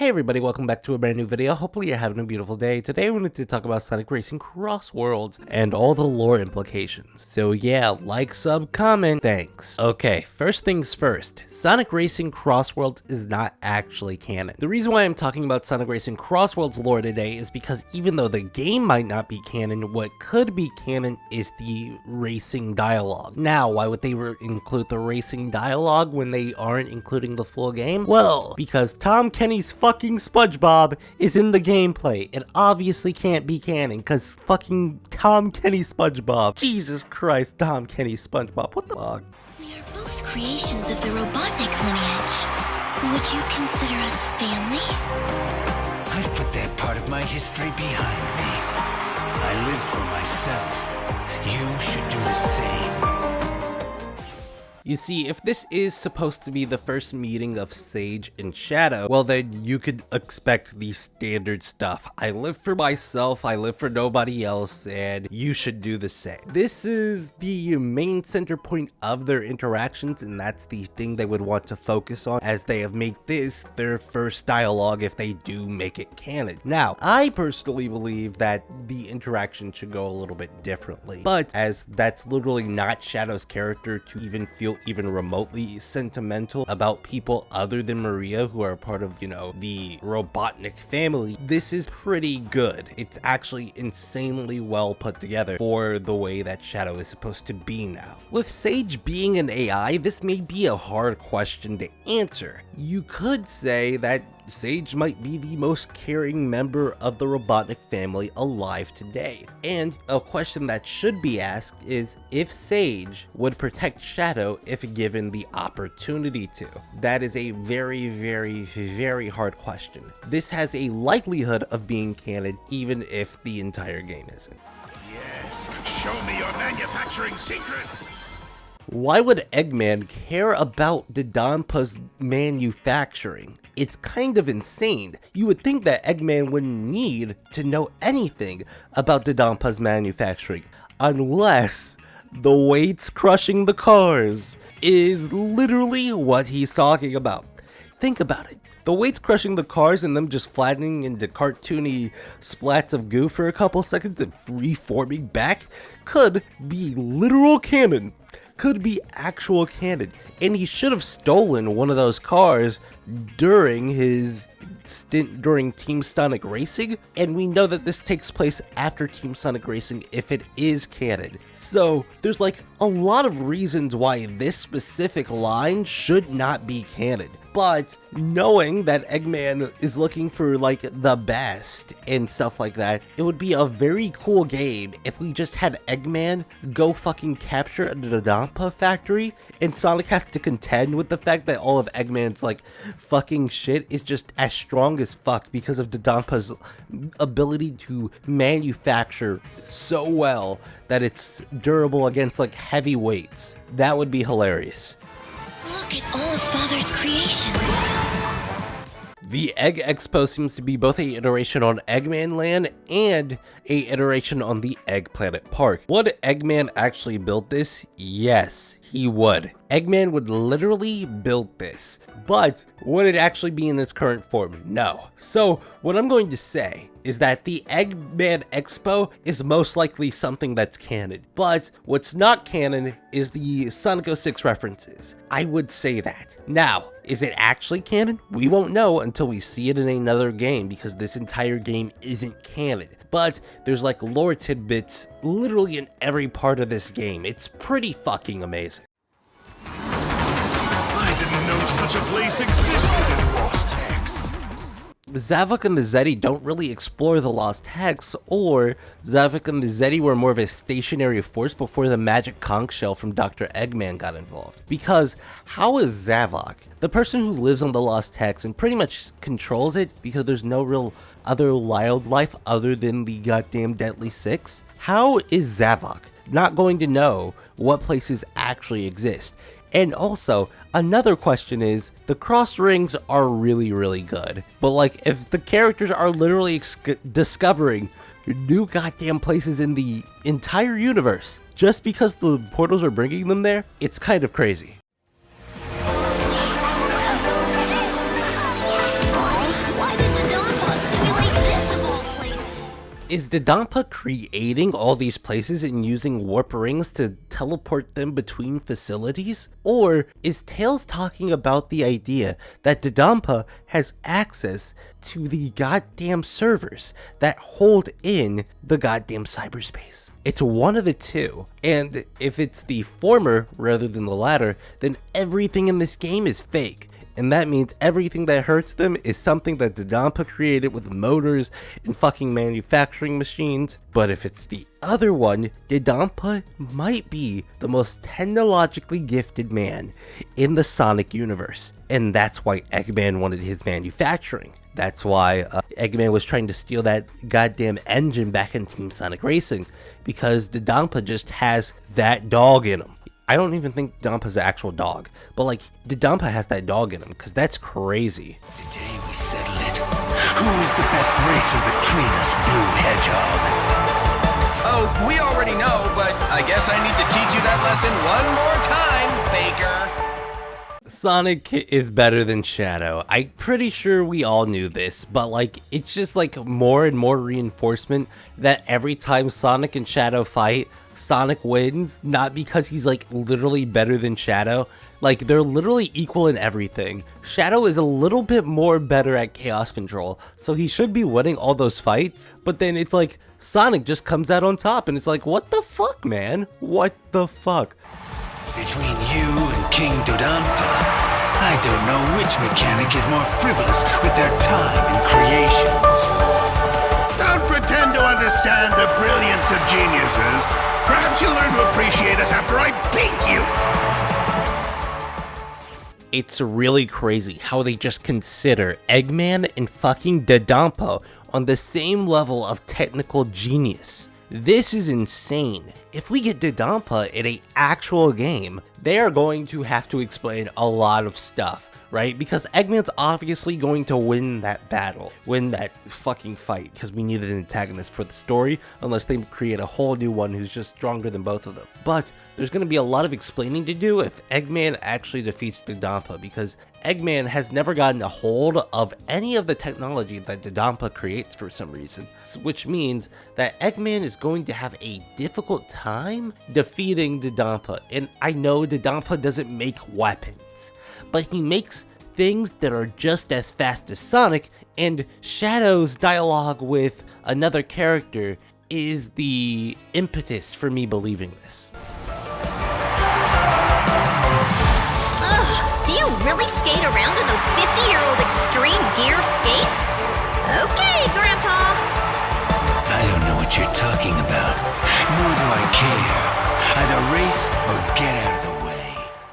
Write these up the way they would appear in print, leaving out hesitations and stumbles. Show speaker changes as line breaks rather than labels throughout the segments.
Hey everybody, welcome back to a brand new video. Hopefully you're having a beautiful day. Today I wanted to talk about Sonic Racing Crossworlds and all the lore implications. So yeah, like, sub, comment, thanks. Okay, first things first. Sonic Racing Crossworlds is not actually canon. The reason why I'm talking about Sonic Racing Crossworlds lore today is because even though the game might not be canon, what could be canon is the racing dialogue. Now, why would they include the racing dialogue when they aren't including the full game? Well, because Tom Kenny's fucking SpongeBob is in the gameplay. It obviously can't be canon because fucking Tom Kenny SpongeBob. Jesus Christ, Tom Kenny SpongeBob. What the fuck?
We are both creations of the Robotnik lineage. Would you consider us family?
I've put that part of my history behind me. I live for myself. You should do the same.
You see, if this is supposed to be the first meeting of Sage and Shadow, well then you could expect the standard stuff. I live for myself, I live for nobody else, and you should do the same. This is the main center point of their interactions, and that's the thing they would want to focus on, as they have made this their first dialogue if they do make it canon. Now, I personally believe that the interaction should go a little bit differently, but as that's literally not Shadow's character to even feel even remotely sentimental about people other than Maria who are part of, you know, the Robotnik family, this is pretty good. It's actually insanely well put together for the way that Shadow is supposed to be now. With Sage being an AI, this may be a hard question to answer. You could say that Sage might be the most caring member of the Robotnik family alive today. And a question that should be asked is if Sage would protect Shadow if given the opportunity to. That is a very, very, very hard question. This has a likelihood of being canon even if the entire game isn't.
Yes, show me your manufacturing secrets!
Why would Eggman care about Dodonpa's manufacturing? It's kind of insane. You would think that Eggman wouldn't need to know anything about Dodonpa's manufacturing, unless the weights crushing the cars is literally what he's talking about. Think about it. The weights crushing the cars and them just flattening into cartoony splats of goo for a couple seconds and reforming back could be literal canon. Could be actual canon, and he should have stolen one of those cars during his stint during Team Sonic Racing, and we know that this takes place after Team Sonic Racing if it is canon. So there's like a lot of reasons why this specific line should not be canon. But knowing that Eggman is looking for like the best and stuff like that, it would be a very cool game if we just had Eggman go fucking capture a Dodonpa factory and Sonic has to contend with the fact that all of Eggman's like fucking shit is just as strong as fuck because of Dodonpa's ability to manufacture so well that it's durable against like heavy weights. That would be hilarious.
Look at all of Father's creations.
The Egg Expo seems to be both a iteration on Eggman Land and a iteration on the Egg Planet Park. Would Eggman actually build this? Yes, he would. Eggman would literally build this, but would it actually be in its current form? No. So what I'm going to say is that the Eggman Expo is most likely something that's canon, but what's not canon is the Sonic 06 references. I would say that. Now, is it actually canon? We won't know until we see it in another game because this entire game isn't canon. But there's like lore tidbits literally in every part of this game. It's pretty fucking amazing.
I didn't know such a place existed in Lost Hex.
Zavok and the Zeddy don't really explore the Lost Hex, or Zavok and the Zeddy were more of a stationary force before the magic conch shell from Dr. Eggman got involved. Because how is Zavok, the person who lives on the Lost Hex and pretty much controls it because there's no real other wildlife other than the goddamn Deadly Six, how is Zavok not going to know what places actually exist? And also, another question is, the cross rings are really, really good. But like, if the characters are literally discovering new goddamn places in the entire universe, just because the portals are bringing them there, it's kind of crazy.
Why
Is Dodonpa creating all these places and using warp rings to teleport them between facilities? Or is Tails talking about the idea that Dodonpa has access to the goddamn servers that hold in the goddamn cyberspace? It's one of the two, and if it's the former rather than the latter, then everything in this game is fake. And that means everything that hurts them is something that Dodonpa created with motors and fucking manufacturing machines. But if it's the other one, Dodonpa might be the most technologically gifted man in the Sonic universe. And that's why Eggman wanted his manufacturing. That's why Eggman was trying to steal that goddamn engine back in Team Sonic Racing, because Dodonpa just has that dog in him. I don't even think Dompa's an actual dog, but like, Dodonpa has that dog in him, because that's crazy.
Today we settle it. Who is the best racer between us, Blue Hedgehog?
Oh, we already know, but I guess I need to teach you that lesson one more time, faker.
Sonic is better than Shadow. I'm pretty sure we all knew this, but like, it's just like more and more reinforcement that every time Sonic and Shadow fight, Sonic wins, not because he's like literally better than Shadow. Like, they're literally equal in everything. Shadow is a little bit more better at chaos control, so he should be winning all those fights, but then it's like Sonic just comes out on top, and it's like, what the fuck, man? What the fuck?
Between you and King Dodonpa, I don't know which mechanic is more frivolous with their time and creations.
Don't pretend to understand the brilliance of geniuses. Perhaps you'll learn to appreciate us after I beat you.
It's really crazy how they just consider Eggman and fucking Dodonpa on the same level of technical genius. This is insane. If we get Dodonpa in an actual game, they are going to have to explain a lot of stuff, right? Because Eggman's obviously going to win that battle, win that fucking fight, because we needed an antagonist for the story, unless they create a whole new one who's just stronger than both of them. But there's going to be a lot of explaining to do if Eggman actually defeats Dodonpa, because Eggman has never gotten a hold of any of the technology that Dodonpa creates for some reason, which means that Eggman is going to have a difficult time defeating Dodonpa. And I know Dodonpa doesn't make weapons, but he makes things that are just as fast as Sonic, and Shadow's dialogue with another character is the impetus for me believing this.
Ugh, do you really skate around in those 50-year-old extreme gear skates? Okay, Grandpa.
I don't know what you're talking about, nor do I care. Either race or get out of the way.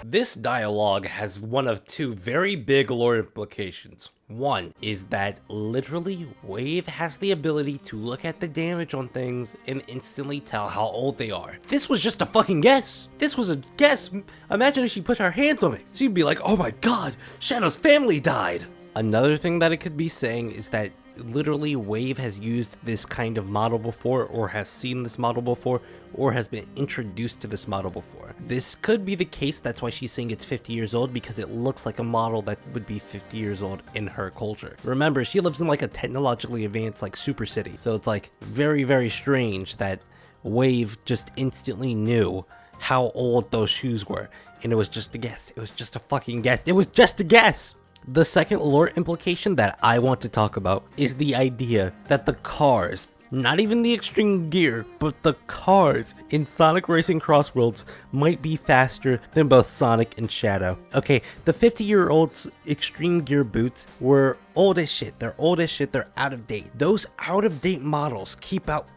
This dialogue has one of two very big lore implications. One is that literally Wave has the ability to look at the damage on things and instantly tell how old they are. This was just a fucking guess. This was a guess. Imagine if she put her hands on it. She'd be like, oh my god, Shadow's family died. Another thing that it could be saying is that literally Wave has used this kind of model before, or has seen this model before, or has been introduced to this model before. This could be the case. That's why she's saying it's 50 years old, because it looks like a model that would be 50 years old in her culture. Remember, she lives in like a technologically advanced like super city, so it's like very, very strange that Wave just instantly knew how old those shoes were, and it was just a guess. It was just a fucking guess. It was just a guess. The second lore implication that I want to talk about is the idea that the cars, not even the extreme gear, but the cars in Sonic Racing Crossworlds might be faster than both Sonic and Shadow. Okay, the 50-year-old extreme gear boots were old as shit. They're old as shit. They're out of date. Those out of date models keep up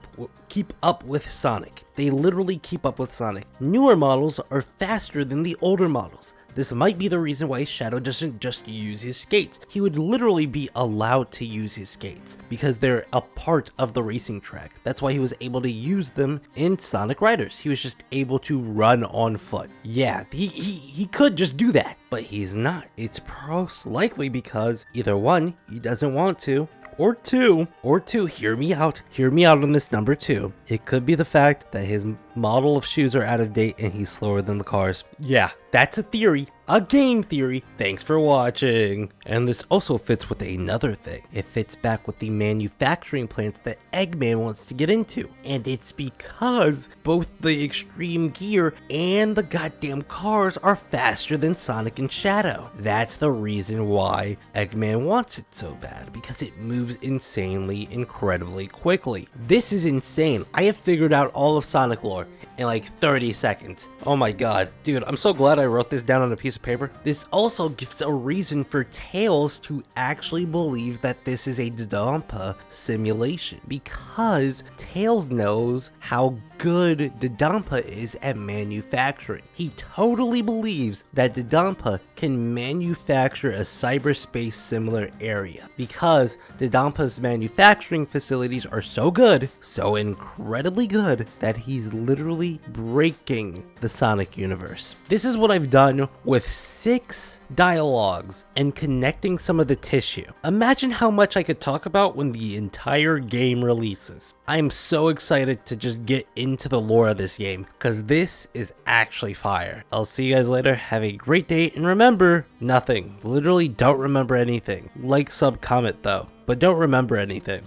with Sonic. They literally keep up with Sonic. Newer models are faster than the older models. This might be the reason why Shadow doesn't just use his skates. He would literally be allowed to use his skates because they're a part of the racing track. That's why he was able to use them in Sonic Riders. He was just able to run on foot. Yeah, he could just do that, but he's not. It's most likely because either one, he doesn't want to, or two, hear me out on this number two. It could be the fact that his model of shoes are out of date and he's slower than the cars. Yeah, that's a theory. A game theory. Thanks for watching. And this also fits with another thing. It fits back with the manufacturing plants that Eggman wants to get into. And it's because both the extreme gear and the goddamn cars are faster than Sonic and Shadow. That's the reason why Eggman wants it so bad, because it moves insanely, incredibly quickly. This is insane. I have figured out all of Sonic lore in like 30 seconds. Oh my god. Dude, I'm so glad I wrote this down on a piece of paper. This also gives a reason for Tails to actually believe that this is a Dodonpa simulation, because Tails knows how good Dodonpa is at manufacturing. He totally believes that Dodonpa can manufacture a cyberspace similar area, because Dodonpa's manufacturing facilities are so good, so incredibly good, that he's literally breaking the Sonic universe. This is what I've done with 6 dialogues and connecting some of the tissue. Imagine how much I could talk about when the entire game releases. I am so excited to just get into the lore of this game, because this is actually fire. I'll see you guys later. Have a great day, and remember, nothing. Literally don't remember anything. Like, sub, comment though, but don't remember anything.